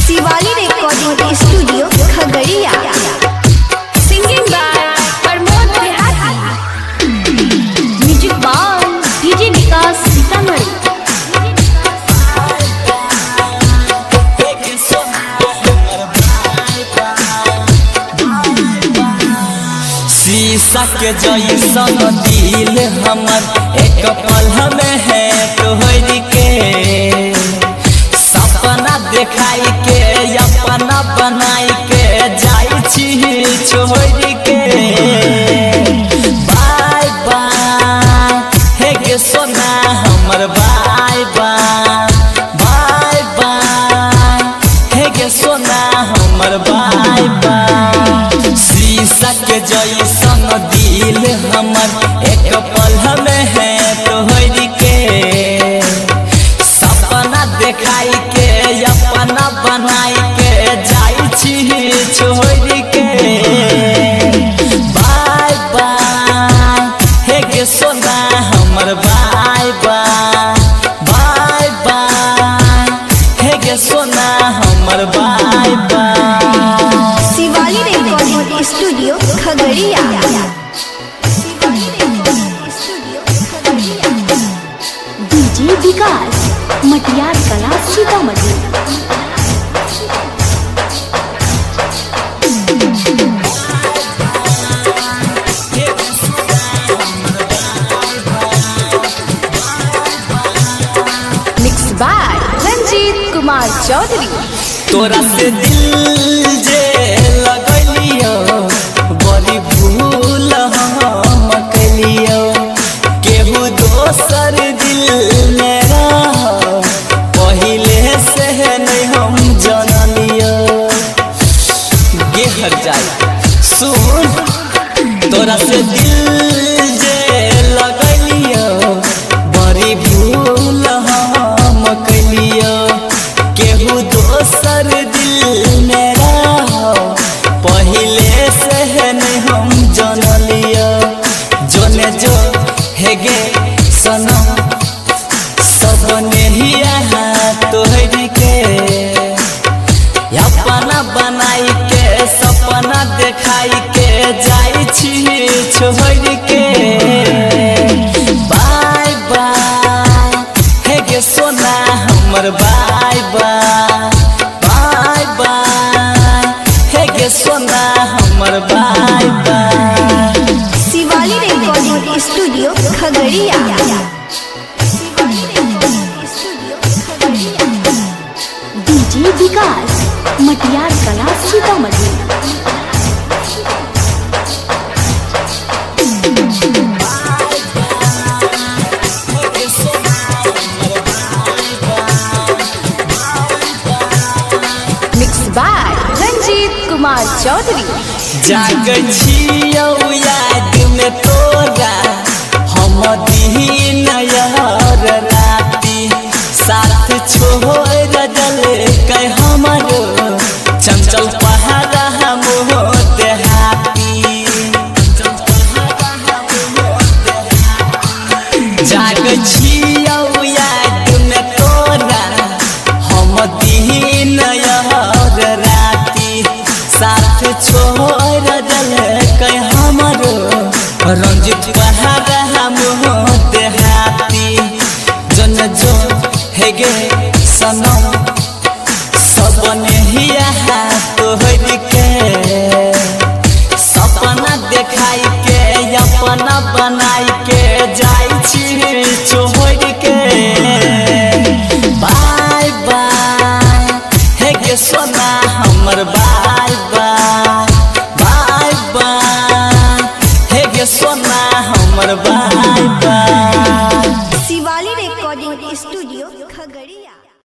Shivali recording studio Khagaria. Singing by Pramod Dehati. Music by DJ Vikas Sitamarhi. शीशा के जैसन दिल हमर एक पल में है तोहर के सपना देखाई के अपना बनाई के जाई छी छोड़ के। बाय बाय हे गे सोना हमर बाय बाय बाय बाय हे गे सोना हमर बाय बाय। शीशा के जैसन दिल हमर एक पल में है तोहर के सपना देखाई के अपना बनाई के जाई छी छोड़ के। बाय बाय हे गे सोना हमर बाय बाय बाय बाय हे गे सोना हमर bye bye. Shivali recording studio Khagaria. DJ Vikas Matiyar Kala Sitamarhi. Mix by Ranjeet Kumar Chaudhary. तोरा से दिल जे लगलियो बड़ी भूल हम कलियो केहू दोसर दिल में रह पहिले से नहीं हम जानलियो। गे हर जाए सुन तोरा से दिल जे लगलियो बड़ी भूल हम कलियो केहू दोसर दिल में रह पहिले से नहीं हम जानलियो। जोने जो हे गे सनम सपने ही तोहर के अपना बनाई के सपना देखाई के जाई छी छोड़ के। बाय बाय हे गे सोना हमर बाय बाय बाय बाय हे गे सोना हमर bye bye. Shivali recording studio Khagaria. DJ Vikas Matiyar Kala Sitamarhi. Mix by Ranjeet Kumar Chaudhary. जाग छियौ याद में तोरा हम दिन यार राती साथ छोड़ दल के हमरो चंचल पहाड़ा हम देहाती। जाग छियौ याद में तोरा हम दिन यार राती साथ छोड़ दल के हमरो रंजित पहाड़ा हम देहाती। जन जो हे गे सनम